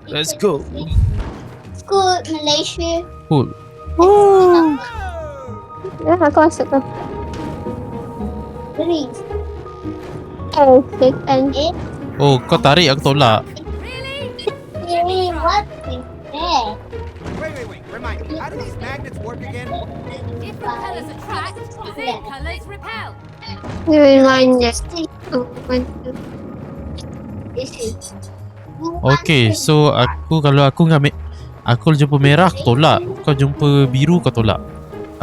Let's go. School Malaysia. Cool. Oh. Ya, aku masuk tu. Beri. Setan. Oh, kau tarik aku tolak. What is that? Wait. Remind me, how do these magnets work again? Different colours attract, same colours repel. Memangnya. Okay, so kalau aku dengan aku jumpa merah aku tolak. Kau jumpa biru kau tolak.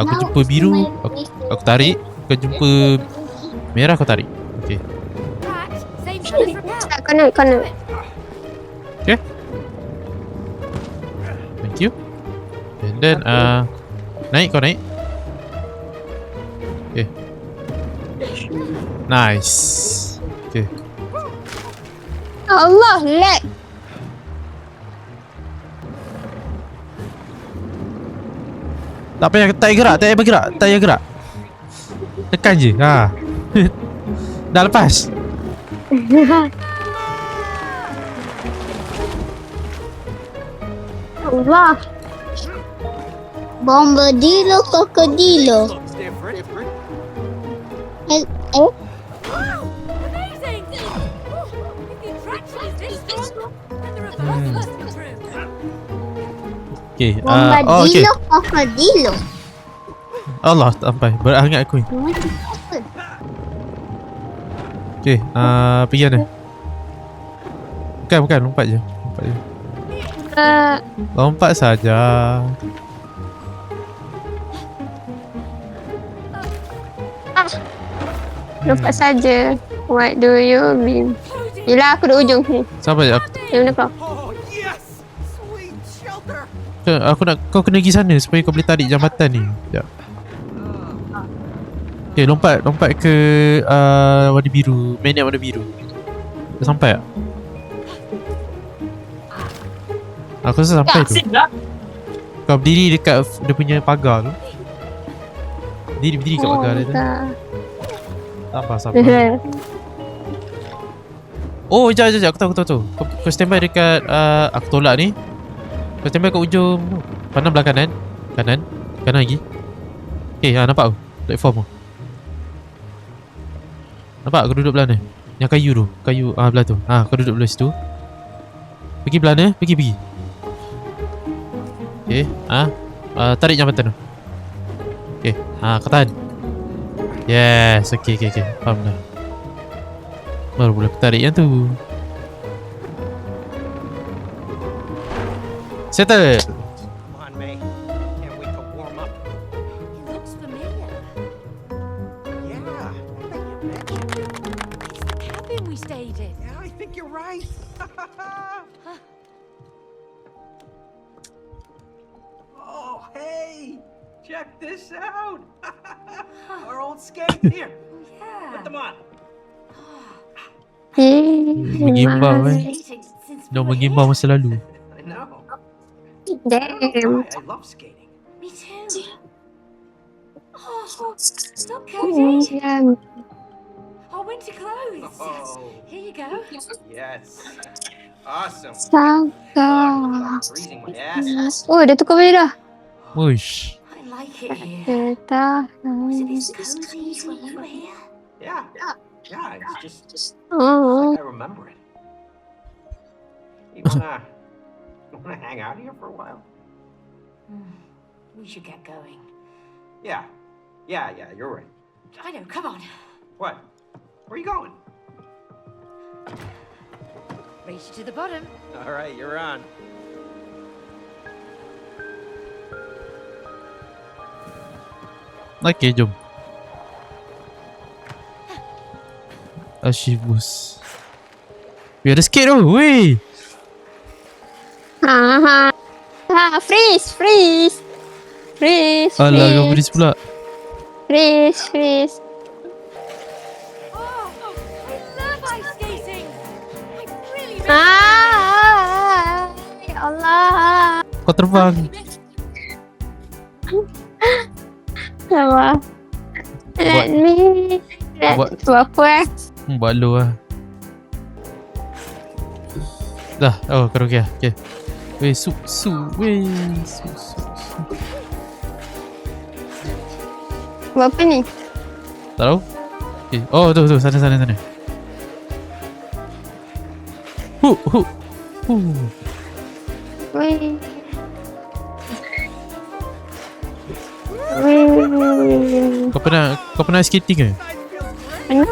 Aku jumpa biru aku tarik. Kau jumpa merah kau tarik. Okay. Attract, same colours repel. Kena. Okay. Thank you. And then naik kau naik. Okay. Nice. Okay. Allah, lag. Tak payah bergerak, tak payah gerak. Tekan je. Ha. Dah lepas. Allah. Bombardilo crocodilo. Looks different. Amazing! If the attraction is this strong, then the reverse must be true. Okay. Bombardilo Okay. crocodilo. Allah, tak sampai. Berangat aku ni. Okay. Pergi mana? Bukan. Lompat je. Lompat saja. Lupa saja. What do you mean? Yelah, aku di ujung ni. Sabar je. Yang mana kau? Oh, yes! Sweet shelter! Kau kena pergi sana supaya kau boleh tarik jambatan ni. Sekejap. Okay, lompat ke warna biru. Magnet warna biru. Dah sampai tak? Aku rasa sampai tu. Kau berdiri dekat dia punya pagar tu. Berdiri kat pagar dia tu. Sabar. Oh, jap. Aku tahu. Kau standby dekat aku tolak ni. Kau standby kat ujung tu. Pandang belah kanan. Kanan lagi. Okay, nampak aku platform tu. Nampak aku duduk belah ni. Yang kayu tu. Belah tu. Kau duduk belah situ. Pergi belah ni. Pergi. Okay. Tarik jambatan tu. Okay. Kau tahan. Yes. Okay. Faham dah. Baru boleh aku tarik yang tu. Settle. Come on, May. Can't wait to warm up. It looks familiar. Yeah, now that you mention it. It's the cabin we stayed in. Yeah, I think you're right. Oh, hey! Check this out! Our old skates here. Yeah. Put them on. Mengimbau Skating since we Dah were mengimbau here. masa lalu. I know. Damn. I love skating. Me too. Oh, look, Cody. Our winter clothes. Oh, Here you go. yes. Awesome. Sangka. Freezing my ass. Oh, dah tukar balik dah. Wush. I like it here. Kereta. Was it as cozy as when you were here? Yeah. Yeah, it's just Oh. like I remember it. You wanna hang out here for a while? We should get going. Yeah, you're right. I know, come on. What? Where are you going? Race you to the bottom. All right, you're on. Okay, jom. Archivus. We ada skate tu. Weh. Freeze. Alah, kau freeze pula. Freeze. Oh, I love ice skating. I really Ya Allah. Kau terbang. Sabar. Let me. Buat- Buat apa? Buat lu lah. Dah. Oh, karaoke lah. Okay. Weh, su. Weh, su. Buat apa ni? Tak tahu? Okay. Oh, tu. Sana. Hu. Weh. Weh. Kau pernah skating ke? Pernah?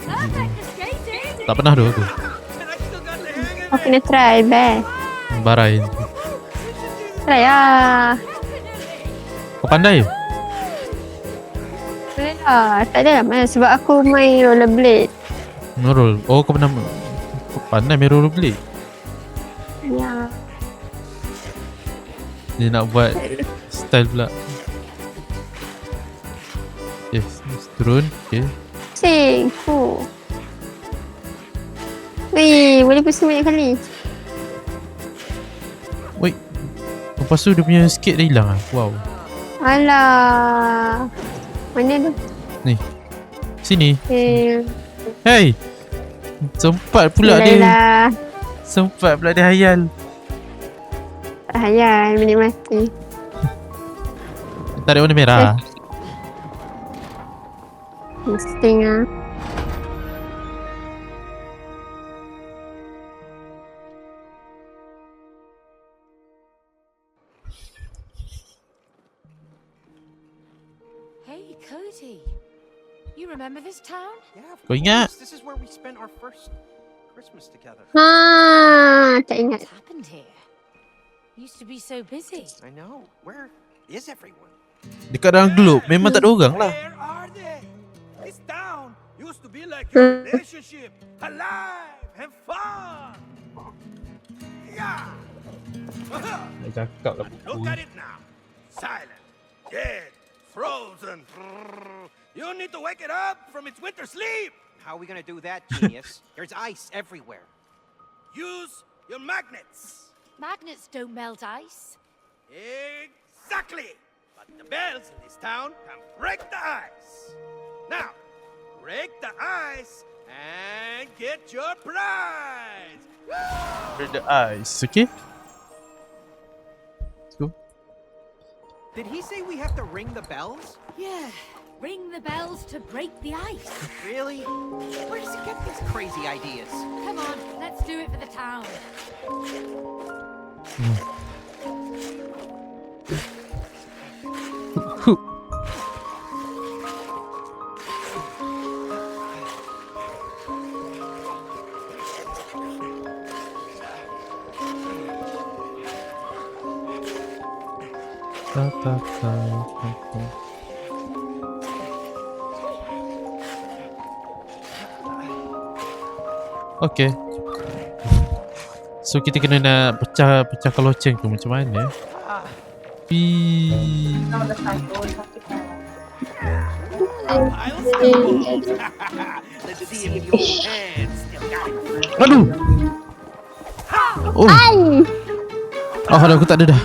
Perfect for skating. Tak pernah tu aku. Kau kena try, best. Barai. Try lah. Kau pandai? Boleh lah. Tak ada lah. Sebab aku main rollerblade. Roll. Oh, kau pandai main rollerblade. Ya. Dia nak buat style pula. Yes, turun. Okay. Sing. Weh, boleh pusing banyak kali. Wait. Lepas tu dia punya skate dah hilang lah. Wow. Alah. Mana tu? Sini. Eh, Hey. Sempat pula dia. lah. Sempat pula dia hayal. Tak hayal, menikmati. Tarik warna merah. Mesti lah. Hey, Cody. You remember this town? Yeah, of Kau ingat? course. This is where we spent our first Christmas together. Tak ingat. What happened here? Used to be so busy. I know. Where is everyone? Dekat dalam globe memang tak ada orang lah. Where are they? This town used to be like your relationship, alive and fun. Yeah. Cakap lah Look at it now. Silent, dead, frozen. You need to wake it up from its winter sleep. How are we gonna do that, genius? There's ice everywhere. Use your magnets. Magnets don't melt ice. Exactly. But the bells in this town can break the ice. Now, break the ice and get your prize. Break the ice, okay? Let's go. Did he say we have to ring the bells? Yeah. Ring the bells to break the ice. Really? Where does he get these crazy ideas? Come on, let's do it for the town. Okay. So kita kena nak pecah loceng tu macam mana? Let's see if your hands still got it. Aduh. Oh. Oh, dah aku tak ada dah.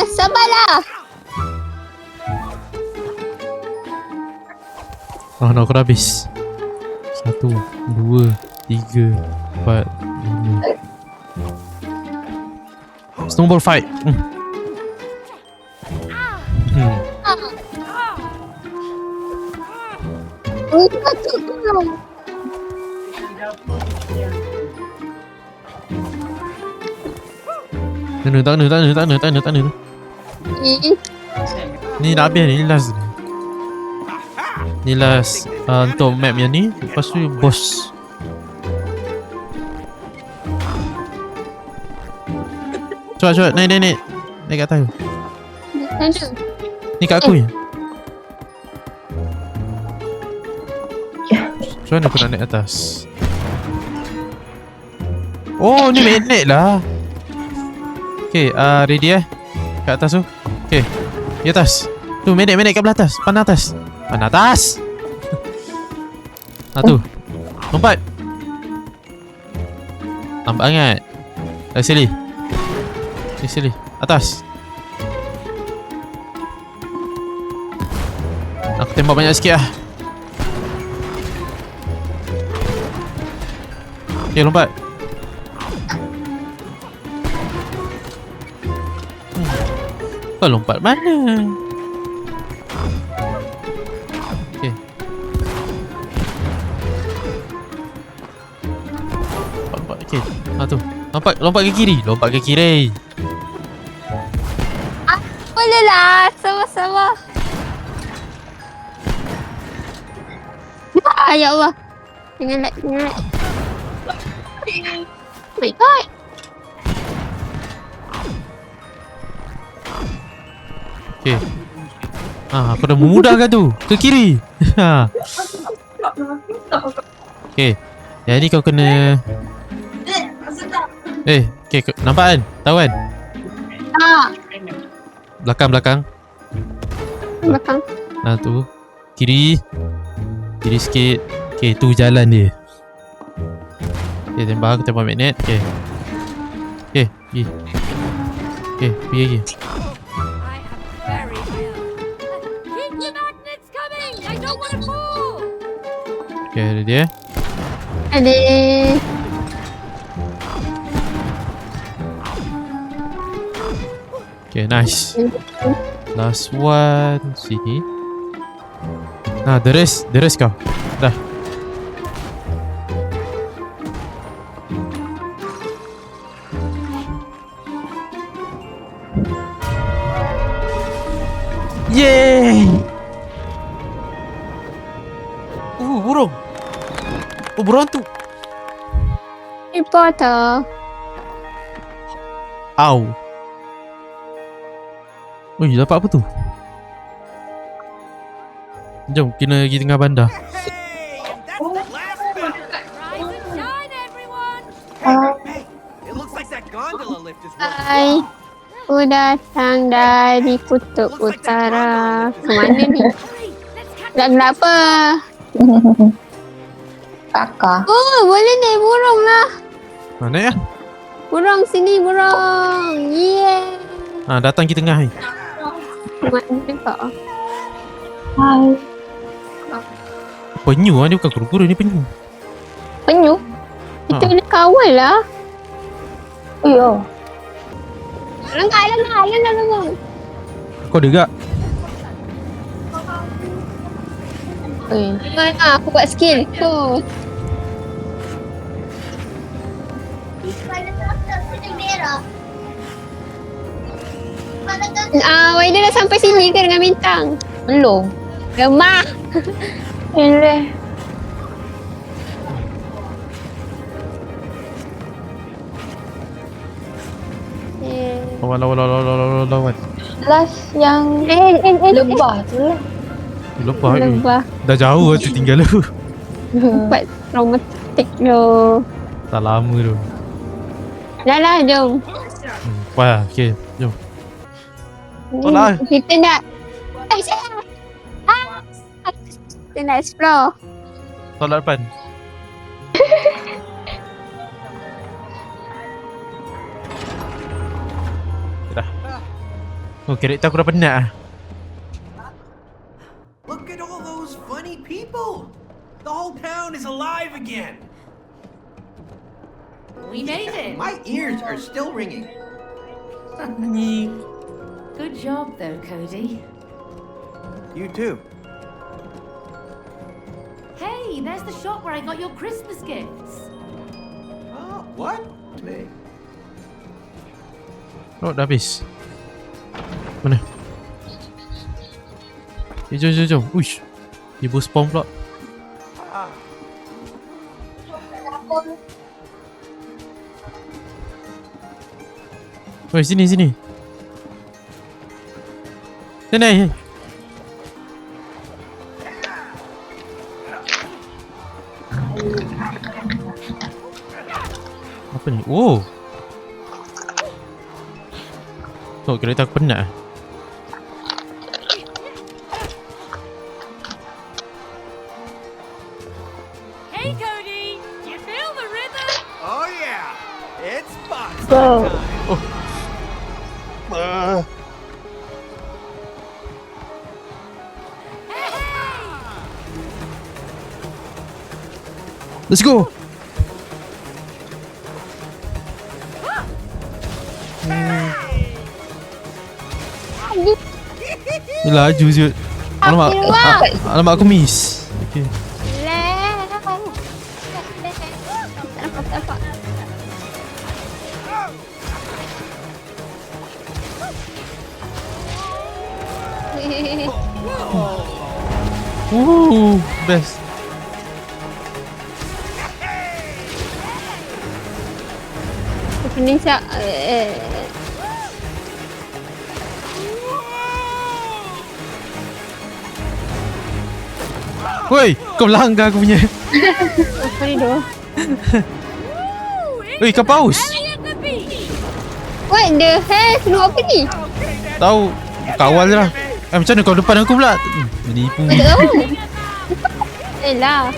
Sabarlah. Oh no, aku dah habis. 1, 2, 3, 4, 5. Snowball fight. Tak kena. Ni dah habis ni, last. Ni last untuk map yang ni. Lepas tu boss. Cepat naik. Naik kat atas. Ni kat aku je. Macam mana aku nak naik atas? Oh, ni magnet lah. Okay, ready kat atas tu. Okay, di atas. Tu magnet kat belah atas. Pandang atas. Tu. Lompat. Nampak sangat. Sini. Atas. Aku tembak banyak sikit lah. Okay, lompat. Kau lompat mana? Okay. Lompat, okay. Tu. Lompat ke kiri. Lompat ke kiri. Boleh lah. Sama-sama. Ya Allah. Jangan lag. Oh my god. Okay. Aku dah memudahkan tu. Ke kiri. Okay. Yang ni kau kena. Okay. Nampak kan? Tahu kan? Belakang. Belakang. Tu. Kiri sikit. Okay, tu jalan dia. Okay, tembak magnet. Okay, pergi. Okay, pergi lagi. I am very ill. Keep the magnets coming! I don't want to fall! Okay, ada dia. Ada. Okay, nice. Last one. Sini. The rest kau. Dah. Yeay! Burung. Burung tu. Reporter. Au. Oi, dapat apa tu? Jom, kena pergi tengah bandar. Hey, and that's the last battle. Rise and shine, everyone! Hey, it looks like that gondola lift is working. Hai. Aku datang dari kutub utara. Kemana ni? Hurry, let's catch Gelap apa? Kakak. Oh, boleh naik burung lah. Mana ya? Burung sini, burung. Yeah. Datang ke tengah ni. Mana kau? Hai. Penyu ni bukan kura-kura ni penyu. Penyu? Kita kena kawal lah. Yo. Langgar. Kau ada tak? Jangan aku buat skill. Tu. Waida dah sampai sini ke dengan bintang? Belum. Lemah. Eleh. Lawan. Last yang lebah tu lah. Lepas ni. Lebah. Dah jauh tu tinggal tu. Buat traumatik tu. Tak lama tu. Dah lah, jom. Wah, okay. Jom. Tolak. Kita nak kita nak explore. Tolak depan. Dah. Oh, kereta aku dah penat lah. Look at all those funny people. The whole town is alive again. We made it! My ears are still ringing. Good job, though, Cody. You too. Hey, there's the shop where I got your Christmas gifts. Oh, what? Oh, dah habis. Mana? Jom. Uish. Ibu spawn pula. Oi, sini. Sini. Apa ni? Oh. Oh, kereta aku penat. Hey, Cody! You feel the rhythm? Oh yeah, it's box Go. time. Let's go. Laju siut. Alamak. Alamak aku miss. Okay. Tak nampak. Best. Pening siap. Woi, kau langgar aku punya. Apa ni tu? Woi, kau paus. What the hell? Kenapa apa ni? Tahu kawal je lah. Macam mana kau depan aku pula? Menipu. Tak tahu. Lah.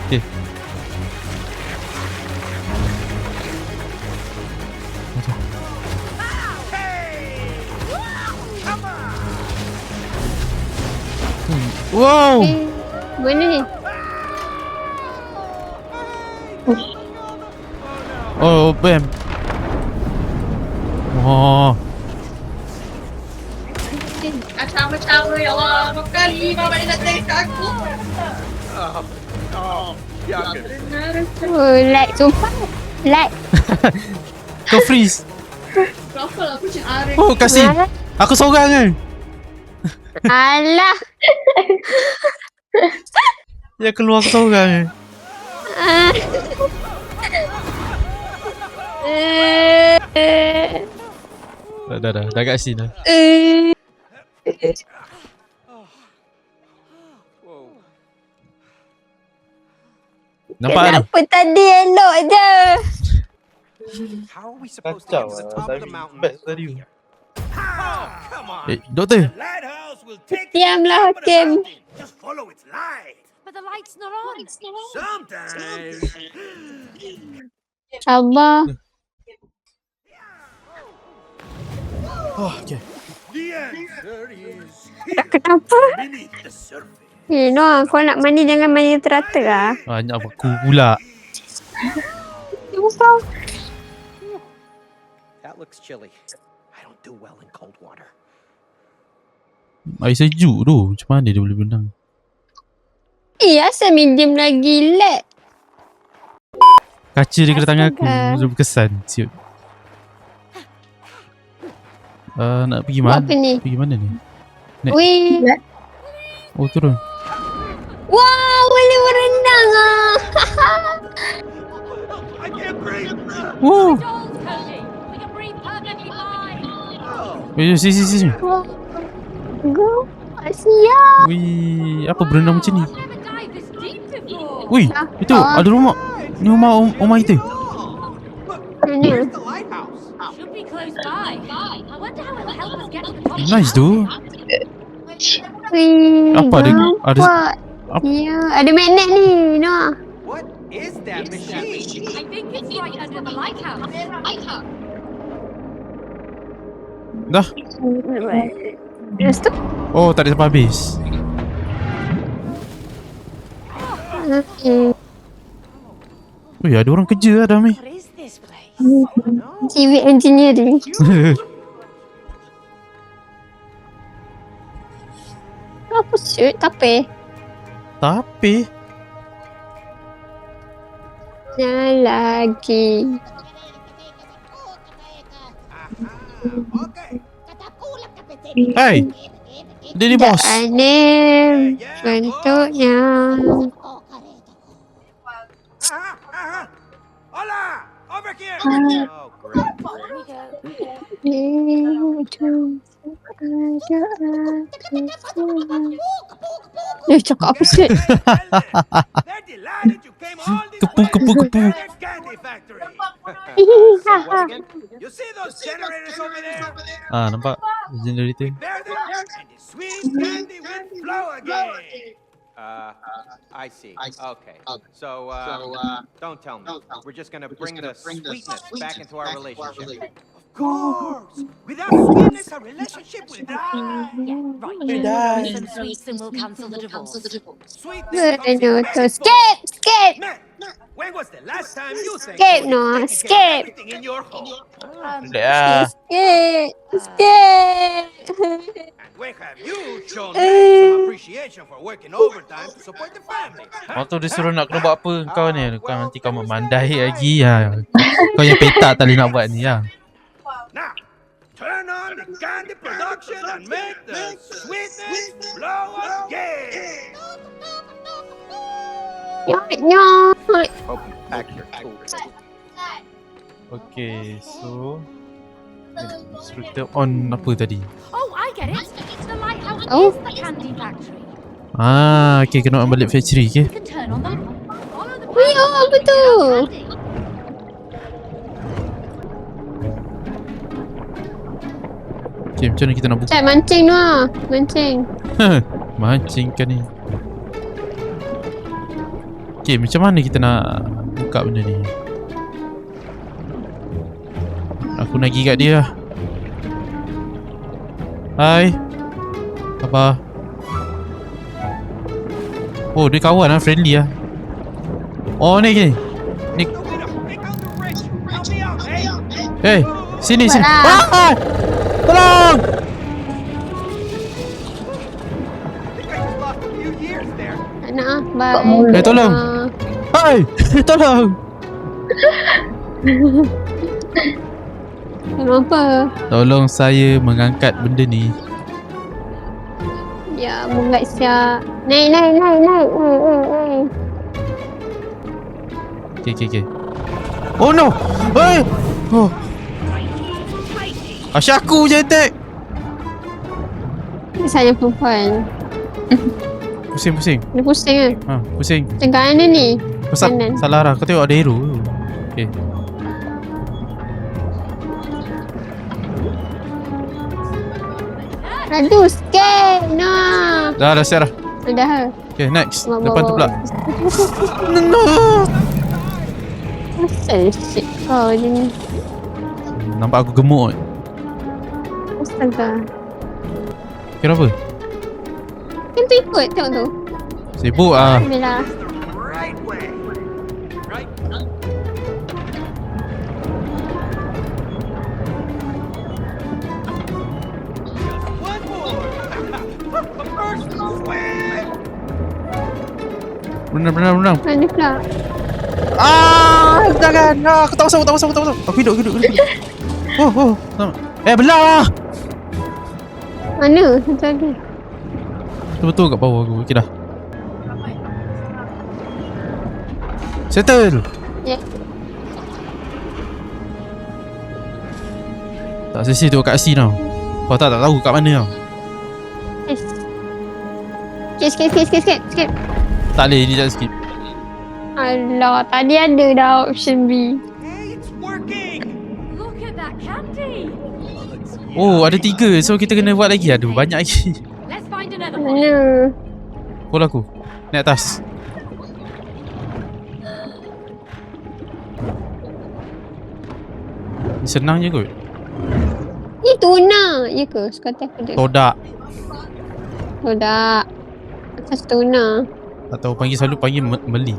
Okay. Wow. Mana ni? Oh, bam. Oh. Cawe-cawe ya Allah. Kali mama ni nak tengok aku. Oh, lag sumpah. Lag. Kau freeze. Kenapa lah aku macam arif. Oh, kasih. Aku seorang kan. Alah. Ya keluar aku seorang. Dah kat sini dah. Nampak ni? Kenapa tadi elok je? How are we supposed to Kacau get to the lah. top of the mountain? Best tadi. Oh, come on. Doktor. The lighthouse will take you Diamlah, to the top of the Hakim. mountain. Just follow its light. But the light's not on. Sometimes Sabar. Oh, okay. the answer is Kenapa? beneath the surface. Noah, kau nak mandi jangan mandi terata lah. Banyak beku pula. Kau. That looks chilly. I don't do well in cold water. Air sejuk tu. Macam mana dia boleh berenang? Asal medium lagi lag. Kaca dia kena tangan aku. Astaga. Dia berkesan. Siut. Nak pergi Buat mana? apa ni? Pergi mana ni? Nek. Weh. Oh, turun. Wow, boleh berenang ah. I can't breathe. Woo! Dolls, Cody. We can breathe perfectly fine. Weh, sini. Go. Siap. Wih, apa berenang macam ni? I've never dived this deep before. Wih, itu ada rumah. Ni rumah Omah kita. Mana? The lighthouse. Should be close by. I wonder how it'll help us get to the top. Nice tu. Wih. Apa ada- nampak. apa- Ya, ada magnet ni, Noah. What is that machine? I think it's right under the lighthouse. Dah. Lepas tu? Oh, tak ada sampai habis. Okay. Wih, ada orang kerja lah dalam ni. What is this place? Civil engineering. Apa shoot? Tapi Tapi jangan lagi. Hai, dia ni bos. Anim bentuknya. Hola! Over here! Oh, great. Cakap apa sih? They're delighted you came all this way Kepu. to their candy factory. So what again? You see those generators over there? Nampak generator. There they are, and the sweet candy will flow again. I see. Okay. So, don't tell me. We're just gonna bring the sweetness back into our relationship. Of course! Without sweetness, our relationship will die. Right, you bring some sweets and we'll cancel the divorce. Sweetness comes in Skip, magic skip. Man, When was the last time you think Escape, you no, taking care of escape. everything in your home? Ya. Sikit. And when have you shown them some appreciation for working overtime to support the family? Huh? Waktu dia suruh nak kena buat apa kau ni? Kau nanti kau memandai lagi ya. Kau yang petak tak boleh nak buat ni ya. Now, turn on the candy production and make the sweetness blow again. Nyok. Hope you pack your tools. Okay, so suruh kita on apa tadi? Oh, I get it. The lighthouse Oh. is the candy factory. Ah, okay, kena on balik factory, okay? You can turn on the follow the Wih, apa tu? candy. Okay, macam mana kita nak buka? Cak mancing tu ah. Mancing. Mancing kan ni. Okay, macam mana kita nak buka benda ni? Aku nak pergi kat dia lah. Hai. Apa? Oh, dia kawan lah, friendly lah. Oh, ni ni. Ni. Pick out the wrench. Help me out, hey. Eh, sini sini. Buatlah. Ah! Tolong! I think I just lost a few years there. Tak nak ah. Bye. Tolong. Ah. Hai, tolong. Kenapa? Tolong saya mengangkat benda ni. Ya, munggat siap. Naik. Okay. Oh no! Hey! Oh. Asyik aku je attack. Saya perempuan. Pusing. Dia pusing kan? Ha, pusing. Macam kat mana ni? Pasal Kanan. salah arah. Kau tengok ada arrow tu. Okay. Aduh, sikit. No. Dah siap dah. Dah. Okay, next. Bawa, Depan tu bawa. pula. No. Asal shit kau je ni. Nampak aku gemuk. Astaga. Kenapa? Yang tu ikut tengok tu. Sibuk ah. Alhamdulillah. Right way. Right. Just one more. A first swim. Berenang. Mana pula? Ah, jangan. Ah, aku tak pasal. Aku hidup. Oh. Belah lah. Mana? Satu lagi. Betul kat bawah aku. Okay dah. Settle. Ya. Tak sesi tengok kat scene tau. Kau tak tahu kat mana tau. Sikit. Tak boleh, dia tak skip. Alah, tadi ada dah option B. Hey, it's working. Look at that candy. Oh, ada 3. So kita kena buat lagi. Aduh, banyak lagi. Let's find another one. Mana? Follow aku. Naik atas. Ni senang je kot. Ni tuna. Ya ke? Sekata aku ada. Todak. Todak. Atas tuna. Atau selalu panggil meling.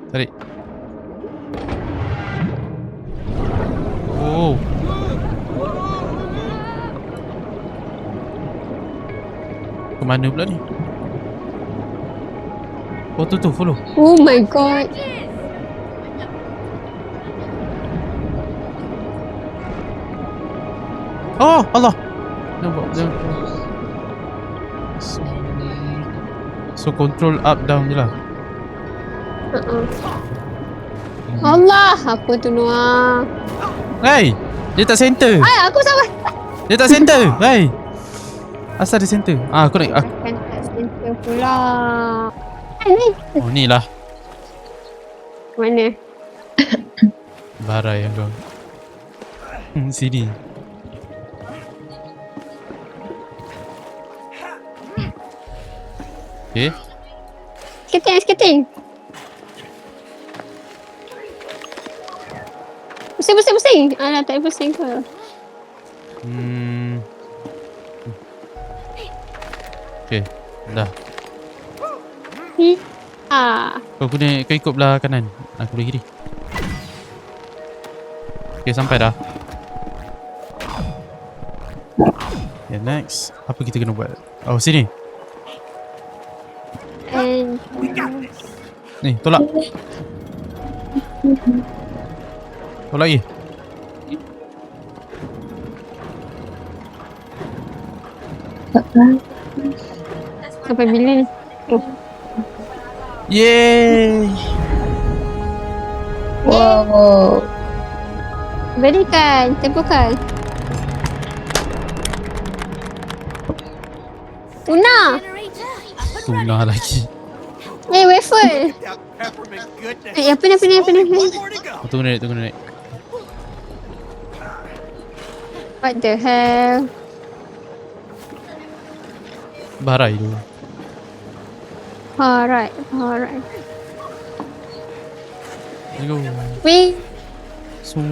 Tarik. Oh. Ke mana pula ni? Oh tu follow. Oh my god. Oh Allah. Nampak. So control up down je lah. Allah, apa tu Noah? Hey, dia tak center. Aku sabar. Dia tak center. Hey. Asal dia center? Aku nak Kan tak center pula. Ni. oh ni lah. Mana? Barai yang kau. Sini. Okay. Skating. Pusing. Alah, tak pusing ke? Okay, dah. Ah. Kau ikut belah kanan. Aku belah kiri. Okay, sampai dah. Okay, next. Apa kita kena buat? Oh, sini. And Ni, tolak. Tolak lagi. sampai bila ni? Oh. Yeay. Wow. Berikan, tepukan. Tuna. Generator up and Tuna lagi. Waffle. That peppermint goodness. Apa ni? Only one more to go. Tunggu naik. What the hell? Barai tu. Alright. Let's go. Wih. So.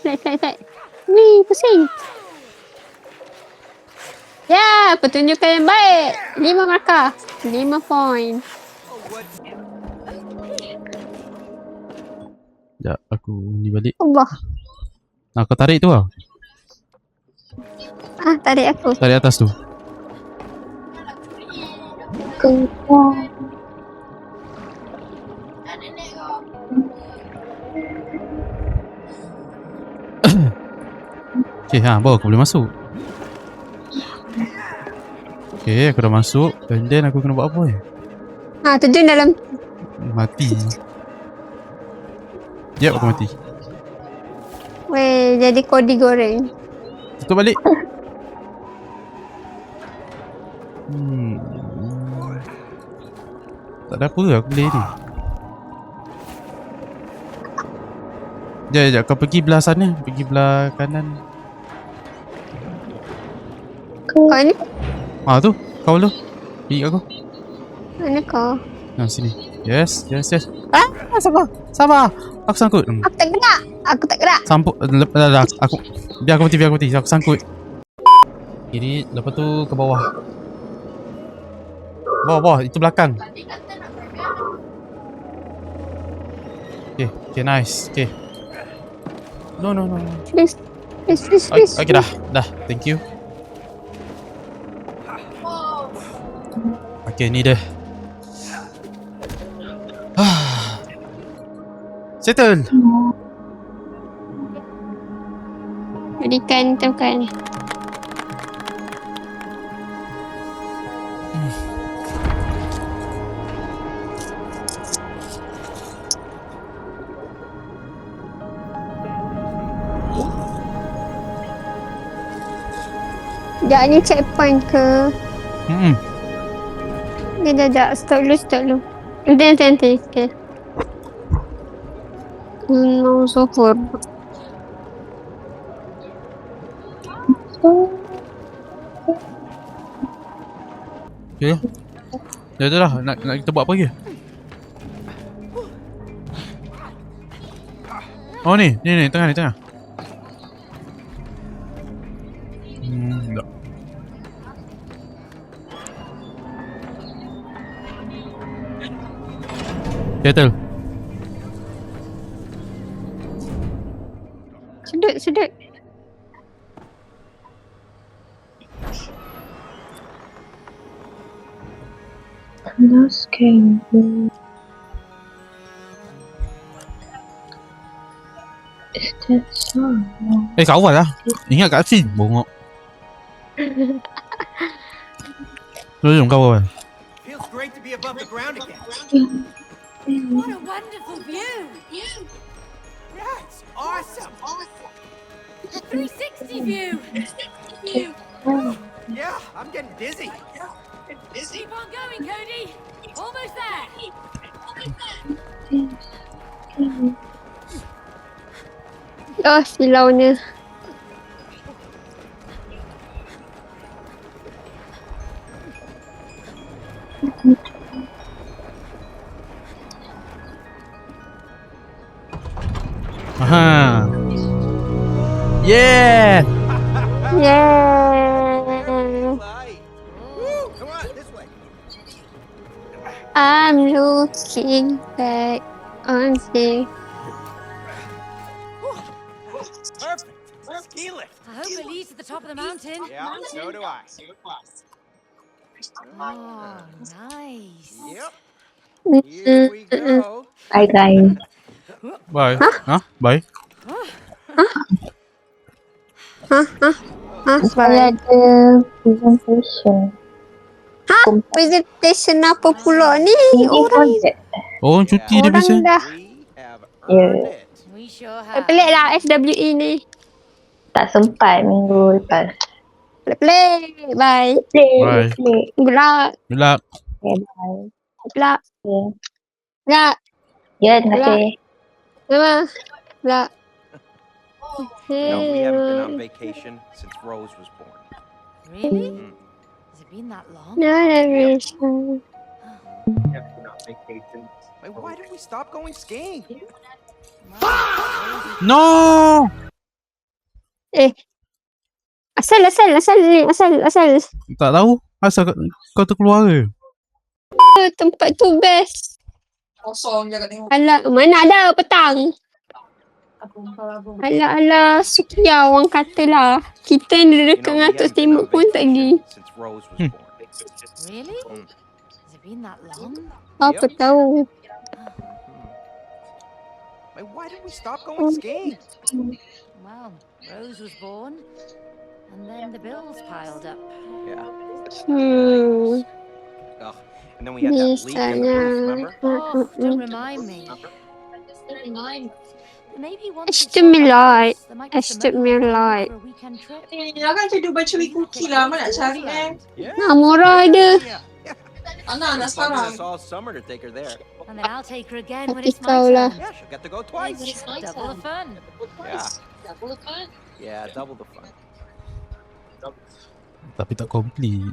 Slide. Wih, pusing. Ya, pertunjukan yang baik. 5 markah. 5 point. Sekejap, aku ni balik. Allah. Kau tarik tu lah. Tarik aku. Tarik atas tu. Okay, baru aku boleh masuk. Okay, aku dah masuk. And then aku kena buat apa ni? Terjun dalam. Mati. Jap, aku mati. Weh, jadi kodi goreng. Tutup balik. Tak ada apa aku boleh ni. Sekejap, kau pergi belah sana. Pergi belah kanan. Kau ni? Tu, kau dulu. Pergi kat aku. Mana kau? Sini. Yes. Sabar. Aku sangkut. Aku tak gerak. Sampuk. Dah. Biar aku mati. Aku sangkut. Kiri, lepas tu ke bawah. Bawah. Itu belakang. Okay, nice. Okay. No. Please. Okay, dah. Thank you. Okay, ni dia. Settle. Berikan tekan. Sekejap ni checkpoint ke? Sekejap. Stop dulu. Nanti. Okay. No, Zuhur. Okay. Dah tu lah. Nak kita buat apa lagi? Oh ni. Tengah. Tak. Settle. Sedut. Kawal lah. Ingat kat scene. Bongok. Tolong kawal. Feels great to be above the ground again. what a wonderful view. Yeah, it's awesome. A 360 view. Yeah, I'm getting dizzy. Keep on going, Cody. Almost there. Oh, silaunya. Aha. Yeah. Yeah. looking back on the Perfect. Ski lift. I hope it leads to the top of the mountain. Yeah, so do I. Oh, nice. Yep. Here we go. Bye guys. Bye. Hah? Bye. Saya ada presentation. Presentation apa pula ni? Orang Oh, cuti dia biasa. dah We have earned it. We sure have. pelik lah FWE ni. Tak sempat minggu lepas. Pelik. Bye. Bye. Good luck. Good luck. Okay, bye. Good luck. Okay. Good luck. Ya, terima kasih. Mama. Good luck. No, we haven't been on vacation since Rose was born. Really? Mm. Has it been that long? No, no, Wait, why did we stop going skiing? No! Asal. Tak tahu. Asal kau terkeluar ke? Tempat tu best. Kosong je kat tengok. Alah, mana ada petang. Alah, Sukia orang kata lah. Kita ni dekat dengan Atuk Tembok pun tak pergi. Since Rose was born. Really? Mm. Has it been that long? Apa tahu. Wait, why did we stop going skiing? Well, Rose was born, and then the bills piled up. Yeah. Hmm. Ugh. And then we had that leak in the roof, remember? Oh, don't remind me. Maybe once we Stimulate. start, there might be some Stimulate. for a weekend trip. Kan saya duduk baca wiki lah. Mana nak cari Yeah. Nah, murah ada. Yeah. Anak sekarang. It's all summer to take her there. And then I'll take her again when Tapi it's my kau lah. turn. Yeah, she'll get to go twice. Double the fun. Yeah. Yeah, double the fun. Tapi tak complete.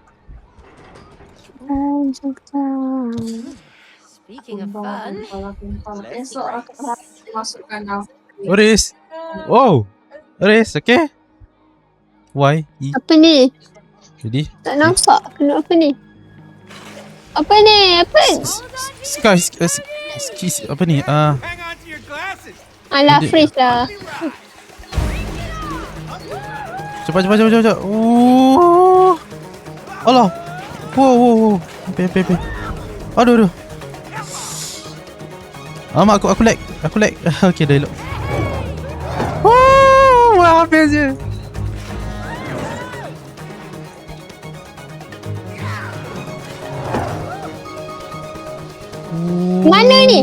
Speaking of fun, Let's Esok race. aku masukkan dah. Oris. Oh. Oris, okay? Why? Apa ni? Jadi, Tak nampak. Kena apa ni? Apa ni? Apa? Sky, apa ni? Hang on to your glasses. Alah, freeze lah. Cepat. Oh. Alah. Wow. Pe. Aduh. Mak, aku lag. Okay, dah elok. Wah, habis je. Mana ni?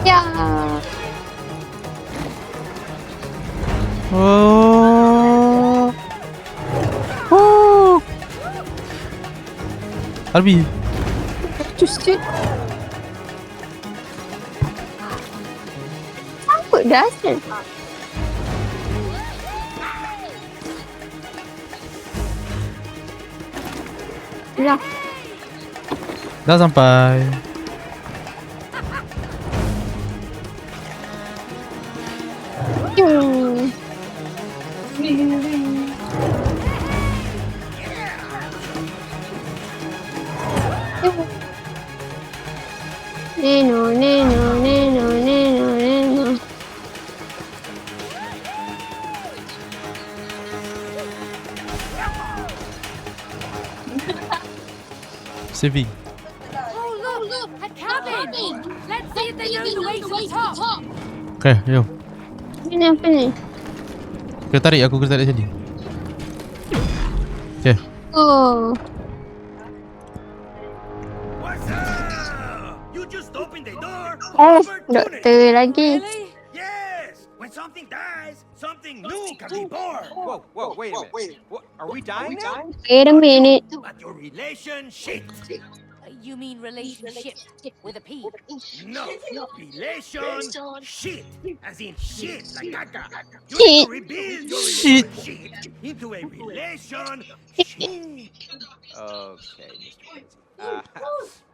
Ya. Arbi. Just apa dah asal? Lah, Dah sampai. hmm. Neno. Saving. oh look, a cabin. Let's see if they know the way to the top. Okay, jom. Ini apa ni? Kena tarik sini. Okay. Oh, What's up? You just opened the door. doktor lagi. Really? Yes. When something dies, something new can be born. Whoa, wait a minute. What, are we dying now? Wait a minute. But your relationship. You mean relationship with a P? No, relationship, as in shit, like caca. You Shit. need to rebuild your Shit. relationship into a relationship. Okay, Mr. Quincy.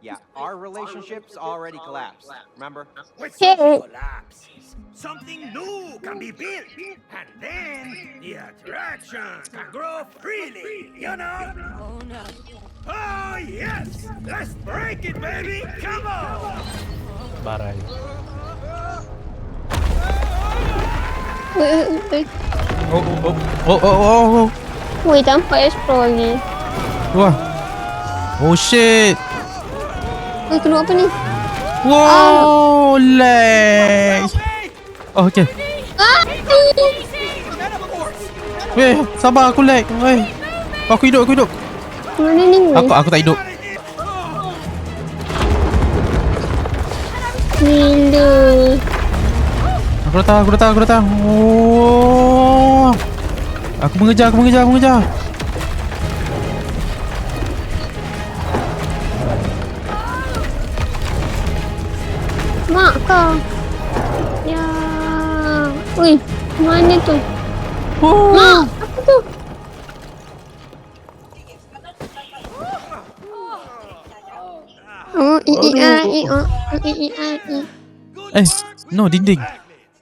Yeah, our relationship's already collapsed. Remember? When Hey. something collapses, something new can be built. And then the attraction can grow freely, you know? Oh no. Oh, yes! Let's break it, baby! Come on! Barai. Weh, Oh. weh, tanpa explore lagi. Wah. Oh shit. Weh, keluar apa ni? Wow, lag. Oh, okay. Ah! Weh, sabar aku lag. Weh. Aku hidup. Mana ni? Aku tak hidup. Gila. Aku datang. Oh. Aku mengejar. Mak kau. Ya. Ui, mana tu? Oh. Mak, apa tu? Oh, i. Eh, no, dinding.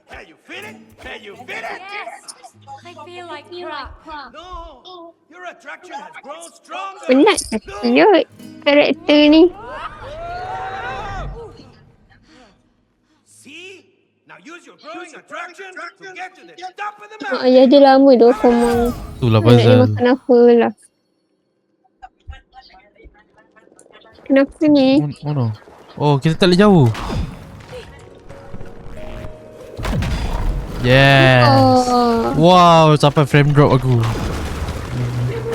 Can you feel it? Can you feel it? Yes. I feel like crap. No! Your attraction has grown stronger! Penat kata karakter ni. See? Now use your growing attraction to get to the top of the Mak mountain! ayah dia lama dah komang. Itulah Nak dia pasal. makan apa lah. Kenapa ni? Oh no. Oh, kita tak boleh jauh. Yes. Oh. Wow, sampai frame drop aku.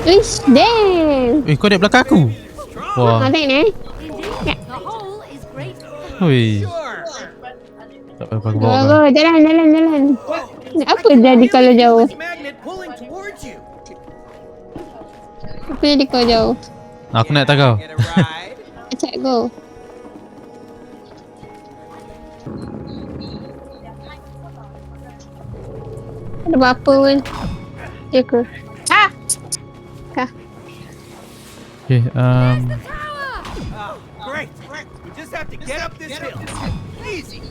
Ish, damn. Kau naik belakang aku. Wah. Naik ni. Indeed, the hole is great. Hui. Tak apa aku bawa kau. Go, jalan. Apa jadi kalau jauh? This magnet pulling towards you! Apa jadi kalau jauh? Aku nak tak kau. Get a ride? Acak go. Ada apa pun. Ya ke? Ah! Kah? Okay, Great! We just have to get up this hill. Easy!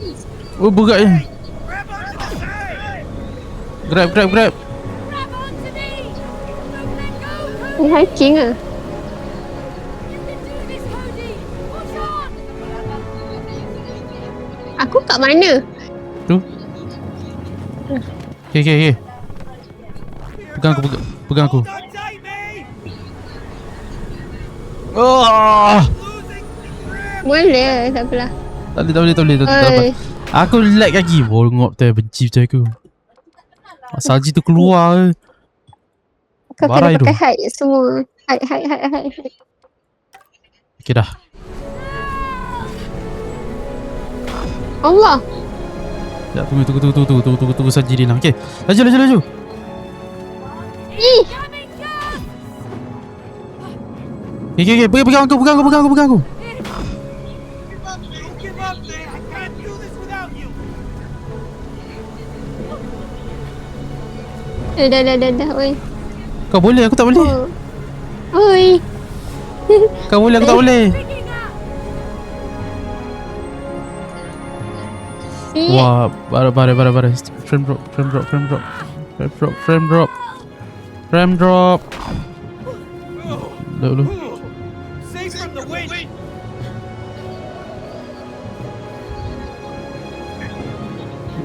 oh berat je. Grab onto the side! Grab. Grab onto me. Don't let go, Cody. Ni hiking ah. You can do this, Cody. Push on. Aku kat mana? Tu. Okay. Pegang aku. Hold on tight, mate! Oh! Losing grip! Boleh, tak apalah. Tak boleh, tak dapat. Aku lag lagi. Bongok tu benci macam aku. Salji tu keluar. Kau Barai kena tu. pakai hide semua. Hide. Okay dah. Allah. Ya, tunggu Salji dia hilang. Okay. Laju. Ih, Okay. Pegang aku. Don't give up, mate! I can't do this without you! dah. Oi. Kau boleh, aku tak boleh. Oi. Kau boleh, aku tak boleh. Picking up. Wah, bara. Frame drop. Dulu. Safe from the wind!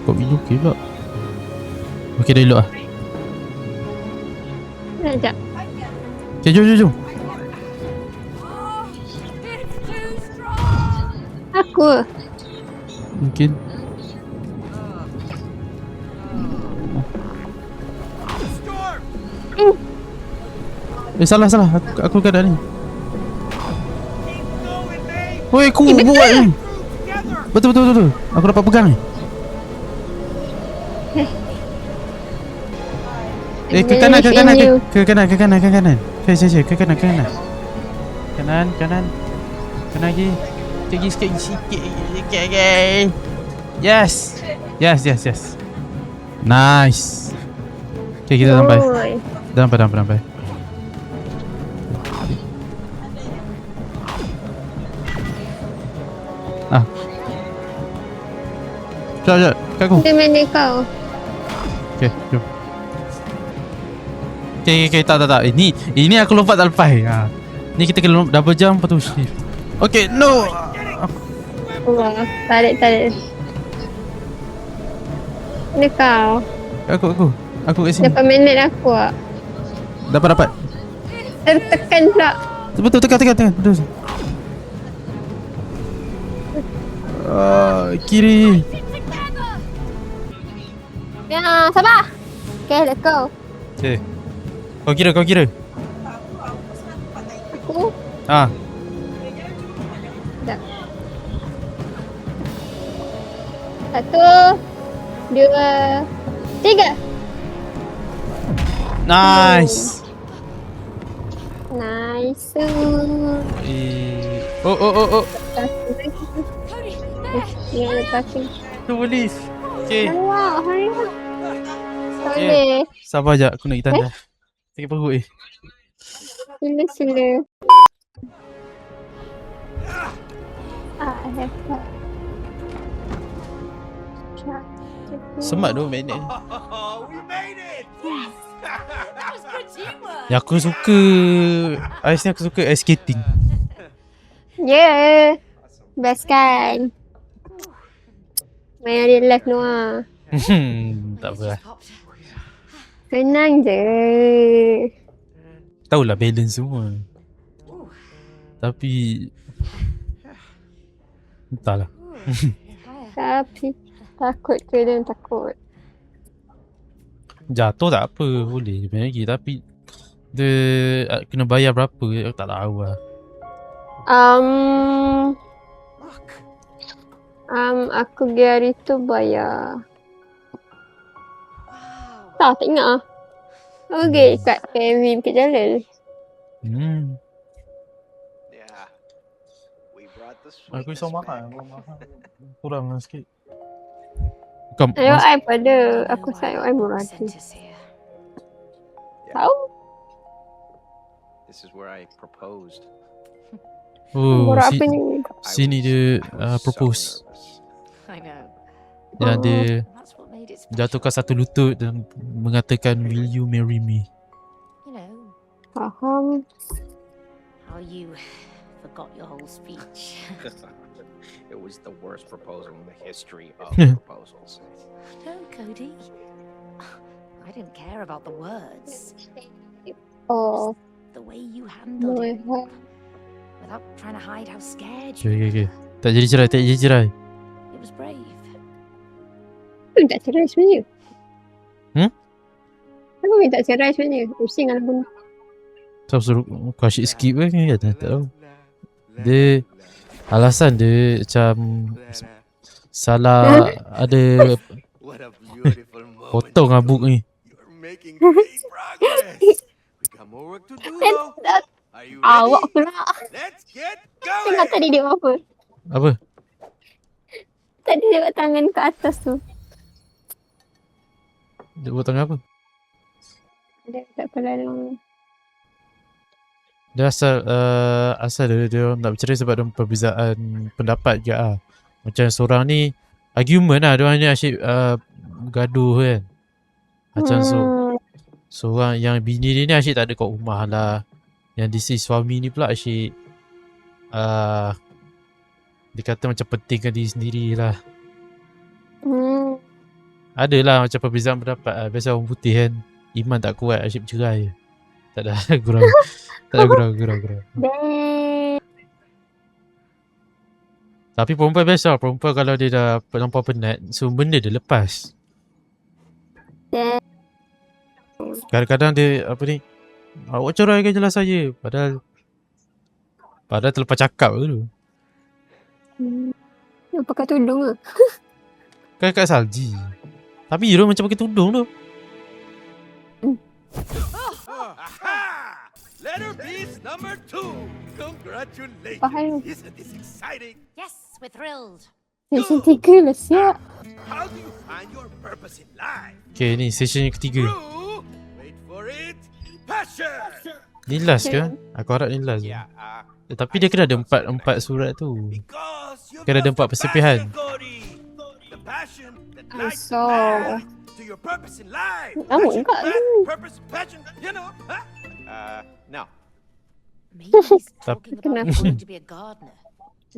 Kau video okay pula. Okay, dah elok lah. Sekejap. Okay, jom. Oh, it's too strong. Aku. Mungkin. Storm! Salah. Aku keadaan ni. Keep going, mate! Woi, aku buat ni. Together! Betul. Aku dapat pegang ni. Ke kanan. Ke kanan. Saya ke kanan. Kanan lagi. Sikit. Yes. Nice. Okay, kita sampai. Oi. Dah sampai. Sekejap, kat aku. Dia mana kau? Okay, jom. Okay, tak. Ini aku lompat tak lepas. Ni kita kena double jump, lepas tu shift. Okay, no. Wah, tarik. Mana kau? Aku kat sini. Dapat minit aku tak? Dapat. Tertekan pula. Betul, tekan. Terus. Kiri. Ya, sabar. Okay, let's go. Okay. Kau kira. Aku. Sekejap. 1, 2, 3. Nice. Nice. Oh. Cody, there! Ya, lepas tu. Tu boleh. Okay. Hurry up. Tak boleh. Sabar jap, aku nak pergi tandas. Sakit perut Sila. I have that. Semat tu magnet ni. Oh, we made it! That was good teamwork! Yang aku suka Ais ni, aku suka ice skating. Yeah. Best kan? Main real life Noah. Tak apa lah. Senang je. Tahulah balance semua. Tapi entahlah. Tapi takut ke dan takut. Jatuh tak apa, boleh je main lagi. Tapi dia kena bayar berapa, aku tak tahu lah. Aku pergi hari tu bayar. Tak ingat ah. Aku pergi kat PMV Bukit Jalil. Yeah. We brought the Aku sweetness risau mahal. back. Kurang lah sikit. Bukan, IOI pada aku rasa IOI murah tu. Tahu? This is where I proposed. Murah apa ni? sini dia propose. I know. Yang dia That's what made it special. jatuhkan satu lutut dan mengatakan, "Will you marry me?" You know, Faham. how you forgot your whole speech. It was the worst proposal in the history of Yeah. proposals. No, Cody. I didn't care about the words. Oh, The way you handled my it. heart. Without trying to hide how scared Okay, you okay. were. Tak jadi cerai. It was brave. Aku minta cerai sebenarnya. Hmm? Aku minta cerai sebenarnya. Pusing kalau pun. Siapa suruh kau asyik skip ke kan? Tak tahu. Dia alasan dia macam salah ada What a beautiful moment. potong habuk ni. You're making great progress. We got more work to do though. Are you Awak ready? pula. Let's get Tengok going. tadi dia buat apa. Apa? Tadi dia buat tangan ke atas tu. Dia buat tangan apa? Dia kat kepala long. Dia asal dia nak bercerai sebab ada perbezaan pendapat je ah. Macam seorang ni argument lah, dia orang ni asyik gaduh kan. Macam seorang yang bini dia ni asyik tak ada kat rumah lah. Yang di si suami ni pula asyik dia kata macam pentingkan diri sendiri lah. Adalah macam perbezaan pendapat lah. Biasa orang putih kan, iman tak kuat asyik bercerai je. Tak ada gurau. Tak ada gurau. Tapi perempuan biasa, perempuan kalau dia dah terlampau penat, semua benda dia lepas. Kadang-kadang dia apa ni, awak ceraikan jelas saya. Padahal terlepas cakap dulu. Dia pakai tudung ke? Kan kat salji. Tapi hero macam pakai tudung tu. Aha! Letter piece number 2. Congratulations. Faham. Isn't this exciting? Yes, we're thrilled. Sesi 3 lah siap. How do you find your purpose in life? Okay, ni session yang ketiga. True. Wait for it. Passion. Ni last ke? Aku harap ni last. Yeah, Tapi dia kena ada empat surat tu. Because Kan ada 4 persepihan. The passion that Ah, lights so- the path to your purpose in life. Lama Passion, juga path, ni. purpose, passion, you know, huh? No. Maybe he's talking about Kenapa? wanting to be a gardener.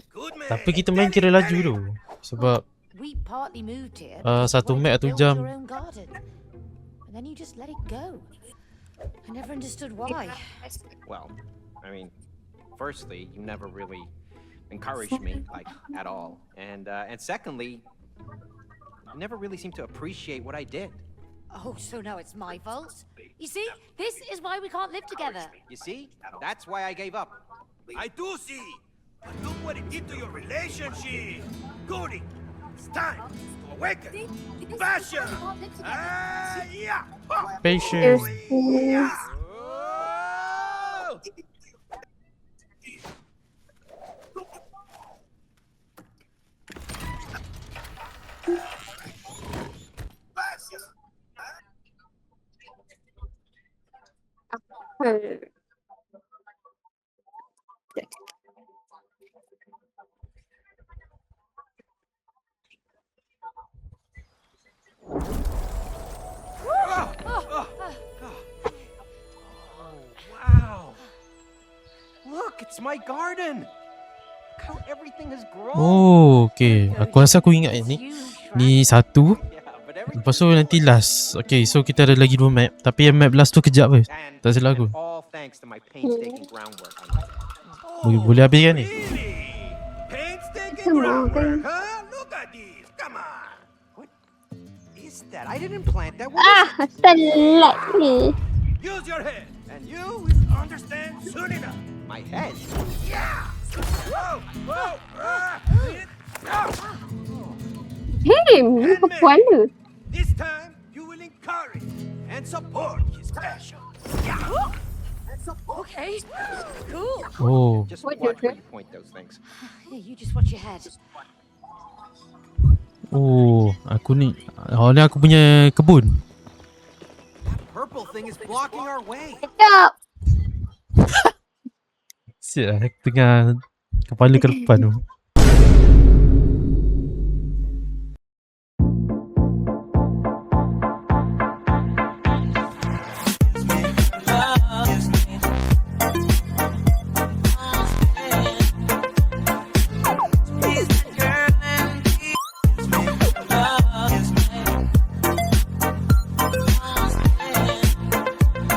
Good man. Tapi kita main kira laju tu. Sebab We partly moved here. satu because you mek wanted to atau build jam. your own garden. And then you just let it go. I never understood why. Well, I mean, firstly, you never really encouraged me, like, at all. And secondly, you never really seemed to appreciate what I did. Oh, so now it's my fault? You see, this is why we can't live together. You see? That's why I gave up. I do see. But look what it did to your relationship. Cody, it's time to awaken. Passion. Yeah. Patience. Yeah. Oh! Wow. Look, it's my garden. Look how everything has grown. Oh, okay. Aku rasa aku ingat ni. Huge, Ni satu. Yeah, but everything. Lepas tu nanti last. Okay, so kita ada lagi 2 map. Tapi yang map last tu kejap weh. And, Tak silap aku. and all thanks to my painstaking groundwork. Boleh habis kan ni? Really? Painstaking Come on, groundwork, huh? Look at this. Come on. What is that? I didn't plant that. What Ah, telat ni. Use your head, and you will understand soon enough. My head. Yeah. Whoa, whoa, Him, ni perempuan tu. This time, you will encourage and support his passion. Yeah. Okay, cool. Oh. Just What watch you where you point those things. Yeah, you just watch your head. Oh, aku ni. Oh, ni aku punya kebun. Purple thing is blocking our way. Sedap. Siap lah, tengah kepala ke depan tu.